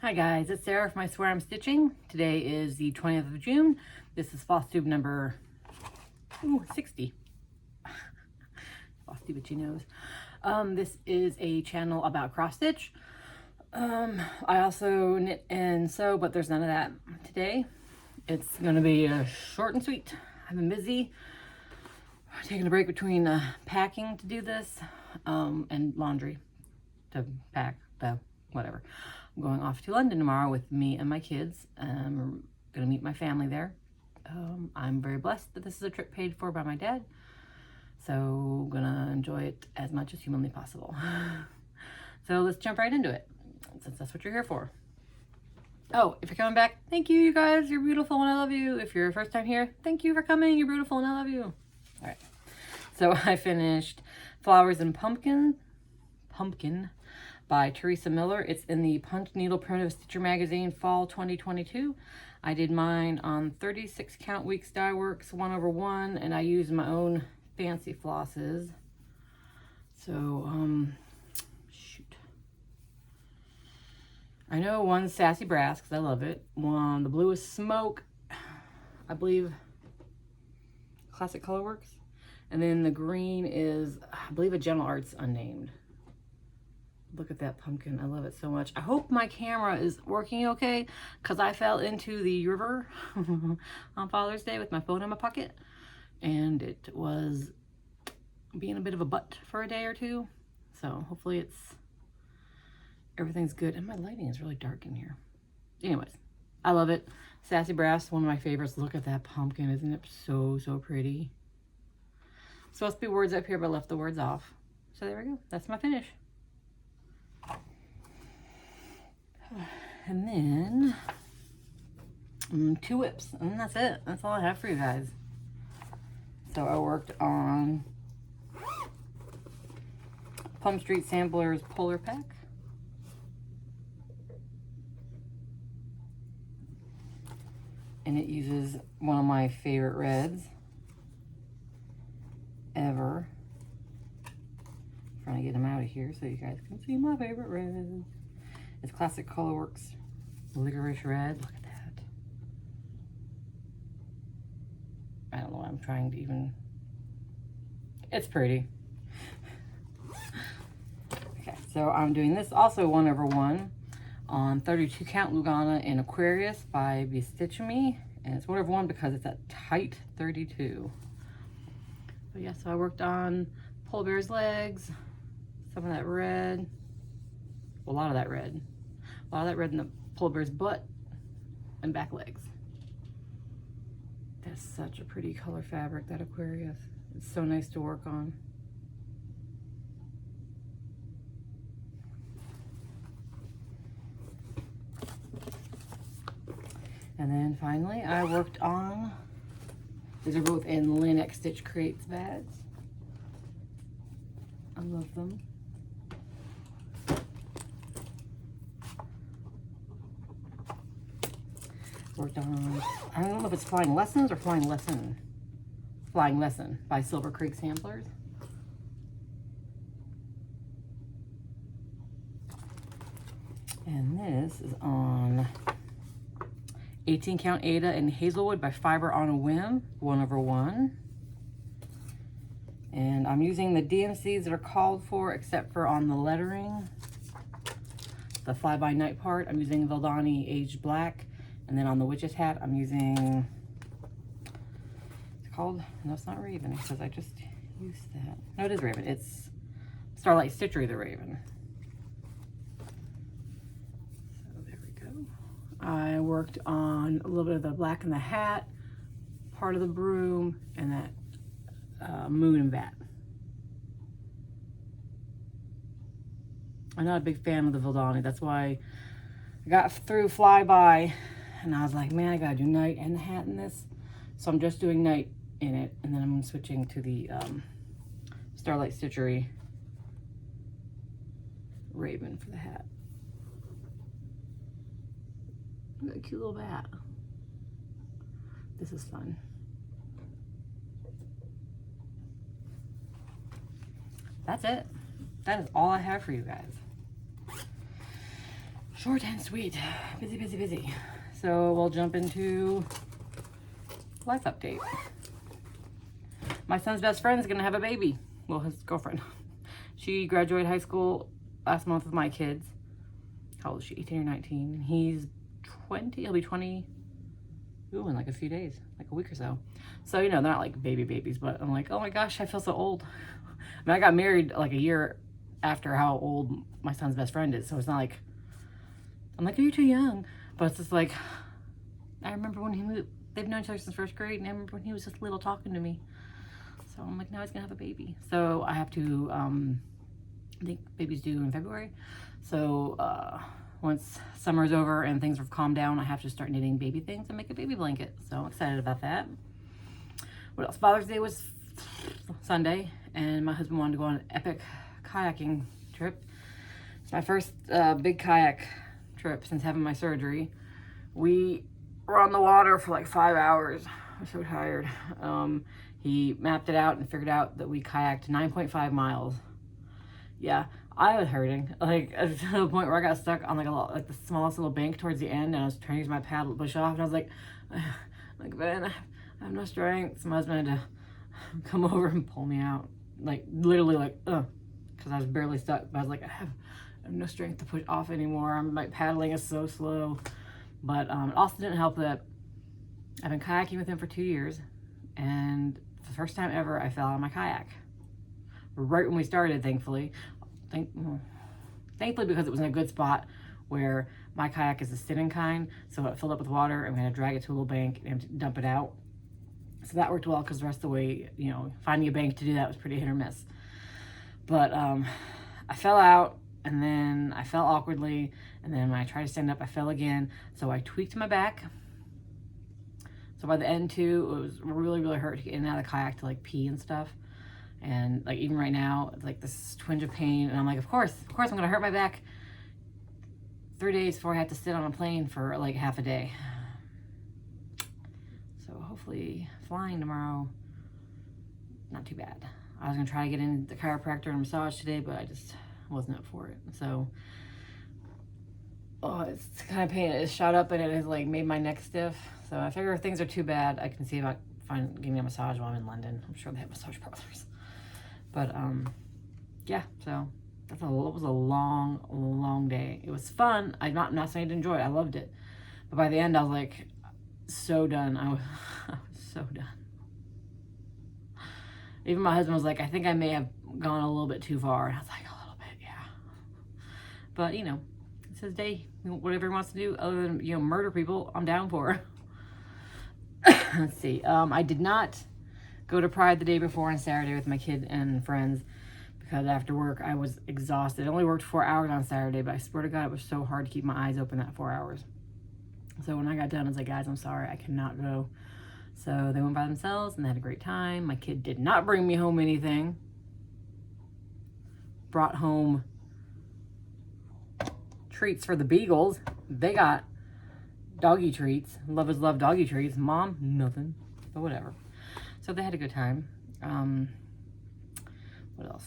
Hi guys, it's Sarah from isweariamstitching. Today is the 20th of June. This is Flosstube number 60. Flosstube itchy nose. This is a channel about cross stitch. I also knit and sew, but there's none of that today. It's going to be short and sweet. I've been busy taking a break between packing to do this and laundry to pack the whatever. I'm going off to London tomorrow with me and my kids. We're gonna meet my family there. I'm very blessed that this is a trip paid for by my dad, so I'm gonna enjoy it as much as humanly possible. So let's jump right into it, since that's what you're here for. Oh, if you're coming back, thank you, you guys. You're beautiful and I love you. If you're first time here, thank you for coming. You're beautiful and I love you. All right. So I finished Flowers and Pumpkin by Teresa Miller. It's in the Punch Needle Primitive Stitcher Magazine Fall 2022. I did mine on 36 count weeks dye works 1/1, and I used my own fancy flosses. So shoot, I know one's Sassy Brass because I love it. One, the blue is Smoke, I believe, Classic Colorworks, and then the green is, I believe, a Gentle Arts Unnamed. Look at that pumpkin. I love it so much. I hope my camera is working okay, because I fell into the river on Father's Day with my phone in my pocket, and it was being a bit of a butt for a day or two. So hopefully everything's good. And my lighting is really dark in here. Anyways, I love it. Sassy Brass, one of my favorites. Look at that pumpkin. Isn't it so pretty? Supposed to be words up here, but I left the words off. So there we go. That's my finish. And then 2 whips, and that's it. That's all I have for you guys. So I worked on Plum Street Samplers Polar Pack. And it uses one of my favorite reds ever. I'm trying to get them out of here so you guys can see my favorite reds. It's Classic Colorworks Licorice Red. Look at that. I don't know why I'm trying to even... It's pretty. Okay, so I'm doing this also 1/1 on 32 count Lugana in Aquarius by Stitch Me. And it's 1/1 because it's a tight 32. But yeah, so I worked on Polar Bear's legs, some of that red, well, a lot of that red in the polar bear's butt and back legs. That's such a pretty color fabric, that Aquarius. It's so nice to work on. And then finally, I worked on, these are both in Linex Stitch Creates bags. I love them. Worked on, I don't know if it's Flying Lessons or Flying Lesson. Flying Lesson by Silver Creek Samplers. And this is on 18 count Ada and Hazelwood by Fiber on a Whim, 1/1. And I'm using the DMCs that are called for, except for on the lettering. The Fly By Night part, I'm using Valdani Aged Black. And then on the witch's hat, I'm using, it's called, no, it's not Raven, because I just used that. No, it is Raven. It's Starlight Stitchery the Raven. So there we go. I worked on a little bit of the black in the hat, part of the broom, and that moon and bat. I'm not a big fan of the Valdani. That's why I got through Flyby. And I was like, man, I gotta do night and the hat in this. So I'm just doing night in it. And then I'm switching to the Starlight Stitchery Raven for the hat. Look at that cute little bat. This is fun. That's it. That is all I have for you guys. Short and sweet. Busy, busy, busy. So we'll jump into life update. My son's best friend is gonna have a baby. Well, his girlfriend. She graduated high school last month with my kids. How old is she? 18 or 19? He's 20. He'll be 20. Ooh, in like a few days, like a week or so. So, you know, they're not like babies, but I'm like, oh my gosh, I feel so old. I mean, I got married like a year after how old my son's best friend is. So it's not like, I'm like, are you too young? But it's just like, I remember when they've known each other since first grade, and I remember when he was just little talking to me. So I'm like, now he's gonna have a baby. So I have to, I think baby's due in February. So once summer's over and things have calmed down, I have to start knitting baby things and make a baby blanket. So I'm excited about that. What else? Father's Day was Sunday, and my husband wanted to go on an epic kayaking trip. It's my first big kayak trip since having my surgery. We were on the water for like 5 hours. I'm so tired. He mapped it out and figured out that we kayaked 9.5 miles. Yeah, I was hurting. Like, to the point where I got stuck on like the smallest little bank towards the end, and I was trying to use my paddle to push off, and I was like, man, I have no strength. So my husband had to come over and pull me out. Like, literally, like, because I was barely stuck. But I was like, I have no strength to push off anymore. My paddling is so slow. But it also didn't help that I've been kayaking with him for 2 years, and for the first time ever, I fell out of my kayak. Right when we started, thankfully. Thankfully, because it was in a good spot where my kayak is a sitting kind, so it filled up with water, and we had to drag it to a little bank and dump it out. So that worked well, because the rest of the way, you know, finding a bank to do that was pretty hit or miss. But I fell out, and then I fell awkwardly, and then when I tried to stand up, I fell again. So I tweaked my back. So by the end too, it was really, really hurt to get in and out of the kayak to like pee and stuff. And like even right now, it's like this twinge of pain, and I'm like, of course I'm gonna hurt my back 3 days before I have to sit on a plane for like half a day. So hopefully flying tomorrow, not too bad. I was gonna try to get in the chiropractor and massage today, but I just wasn't up for it. So, it's kind of pain. It shot up and it has like made my neck stiff. So I figure if things are too bad, I can see about getting a massage while I'm in London. I'm sure they have massage parlors. But yeah, so it was a long day. It was fun. I'm not saying I didn't enjoy it. I loved it. But by the end, I was like so done. I was so done. Even my husband was like, I think I may have gone a little bit too far. And I was like, a little bit, yeah. But, you know, it's his day. Whatever he wants to do other than, you know, murder people, I'm down for. Let's see. I did not go to Pride the day before on Saturday with my kid and friends because after work I was exhausted. I only worked 4 hours on Saturday, but I swear to God, it was so hard to keep my eyes open that 4 hours. So when I got done, I was like, guys, I'm sorry, I cannot go. So they went by themselves and they had a great time. My kid did not bring me home anything. Brought home treats for the beagles. They got doggy treats. Love is love doggy treats. Mom, nothing. But whatever. So they had a good time. What else?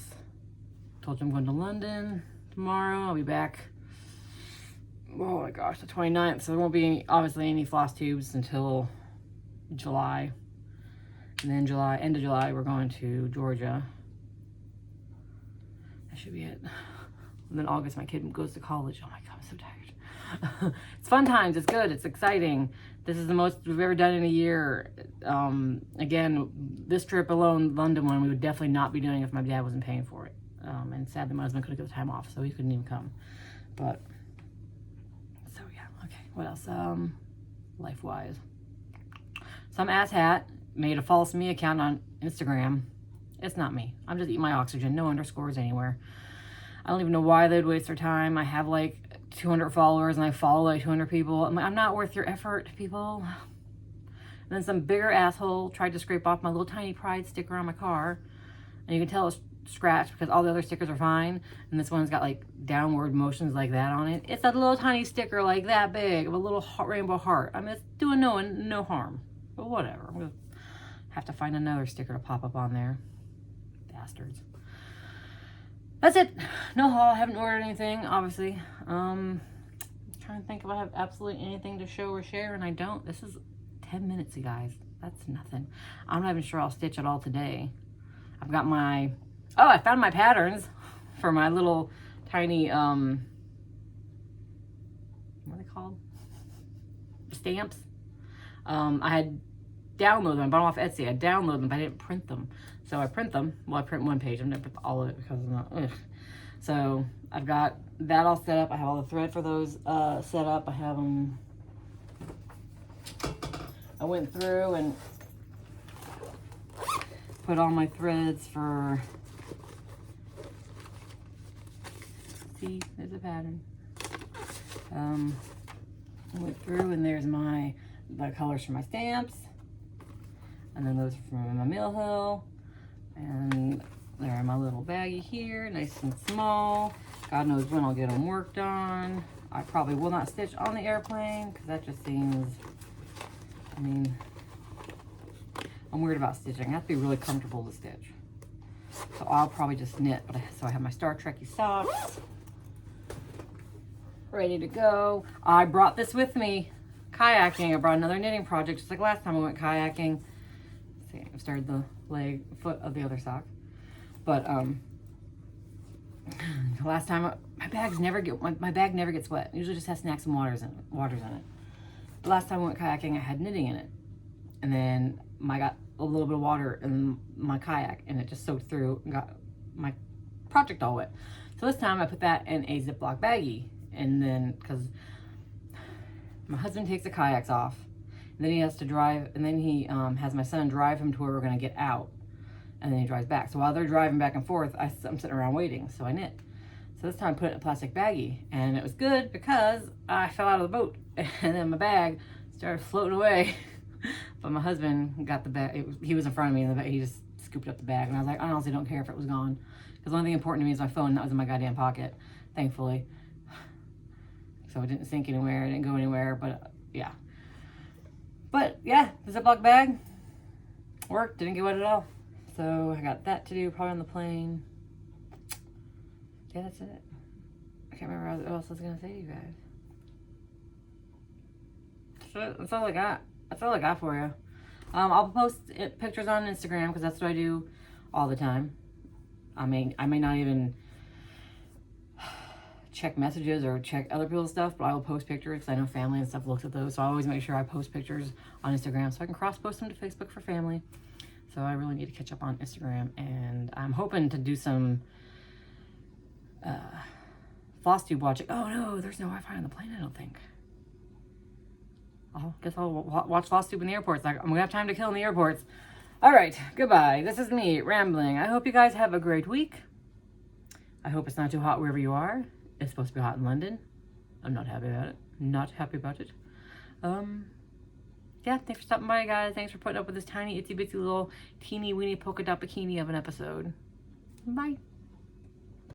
Told you I'm going to London tomorrow. I'll be back, oh my gosh, the 29th. So there won't be obviously any Flosstubes until July. And then end of July, we're going to Georgia. That should be it. And then August, my kid goes to college. Oh my God, I'm so tired. It's fun times. It's good. It's exciting. This is the most we've ever done in a year. Again, this trip alone, London one, we would definitely not be doing if my dad wasn't paying for it. And sadly, my husband couldn't get the time off, so he couldn't even come. But, so yeah, okay. What else? Life-wise. Some asshat made a false me account on Instagram. It's not me. I'm just eating my oxygen. No underscores anywhere. I don't even know why they'd waste their time. I have like 200 followers and I follow like 200 people. I'm like, I'm not worth your effort, people. And then some bigger asshole tried to scrape off my little tiny pride sticker on my car. And you can tell it's scratched because all the other stickers are fine. And this one's got like downward motions like that on it. It's a little tiny sticker like that big of a little rainbow heart. I mean, it's doing no harm. But whatever. I'm going to have to find another sticker to pop up on there. Bastards. That's it. No haul. I haven't ordered anything, obviously. trying to think if I have absolutely anything to show or share, and I don't. This is 10 minutes, you guys. That's nothing. I'm not even sure I'll stitch at all today. I've got my, oh, I found my patterns for my little tiny, what are they called? Stamps. I had downloaded them. I bought them off Etsy. I downloaded them, but I didn't print them. So I print them. Well, I print one page. I'm going to print all of it because I'm not, ugh. So I've got that all set up. I have all the thread for those set up. I have them. I went through and put all my threads for, see, there's a pattern. I went through and there's the colors for my stamps. And then those are from my Mill Hill. And they're in my little baggie here, nice and small. God knows when I'll get them worked on. I probably will not stitch on the airplane because that just seems, I mean, I'm weird about stitching. I have to be really comfortable to stitch. So I'll probably just knit. So I have my Star Trekky socks ready to go. I brought this with me kayaking. I brought another knitting project just like last time I went kayaking. See, I started the foot of the other sock. But last time my bag never gets wet. It usually just has snacks and waters in it. The last time I went kayaking, I had knitting in it, and then I got a little bit of water in my kayak, and it just soaked through and got my project all wet. So this time I put that in a Ziploc baggie, and then because my husband takes the kayaks off, and then he has to drive, and then he has my son drive him to where we're gonna get out. And then he drives back. So while they're driving back and forth, I'm sitting around waiting. So I knit. So this time I put it in a plastic baggie. And it was good because I fell out of the boat. And then my bag started floating away. But my husband got the bag. He was in front of me in the bag. He just scooped up the bag. And I was like, I honestly don't care if it was gone. Because the only thing important to me is my phone. That was in my goddamn pocket, thankfully. So it didn't sink anywhere. It didn't go anywhere. But yeah. But yeah, the Ziploc bag worked. Didn't get wet at all. So I got that to do, probably on the plane. Yeah, that's it. I can't remember what else I was gonna say to you guys. That's all I got. That's all I got for you. I'll post pictures on Instagram because that's what I do all the time. I may not even check messages or check other people's stuff, but I will post pictures because I know family and stuff looks at those. So I always make sure I post pictures on Instagram so I can cross-post them to Facebook for family. So I really need to catch up on Instagram, and I'm hoping to do some Flosstube watching. Oh no, there's no Wi-Fi on the plane, I don't think. I guess I'll watch Flosstube in the airports. I'm gonna have time to kill in the airports. All right, goodbye. This is me rambling. I hope you guys have a great week. I hope it's not too hot wherever you are. It's supposed to be hot in London. I'm not happy about it. Not happy about it. Yeah, thanks for stopping by, guys. Thanks for putting up with this tiny, itsy bitsy little teeny weeny polka dot bikini of an episode. Bye.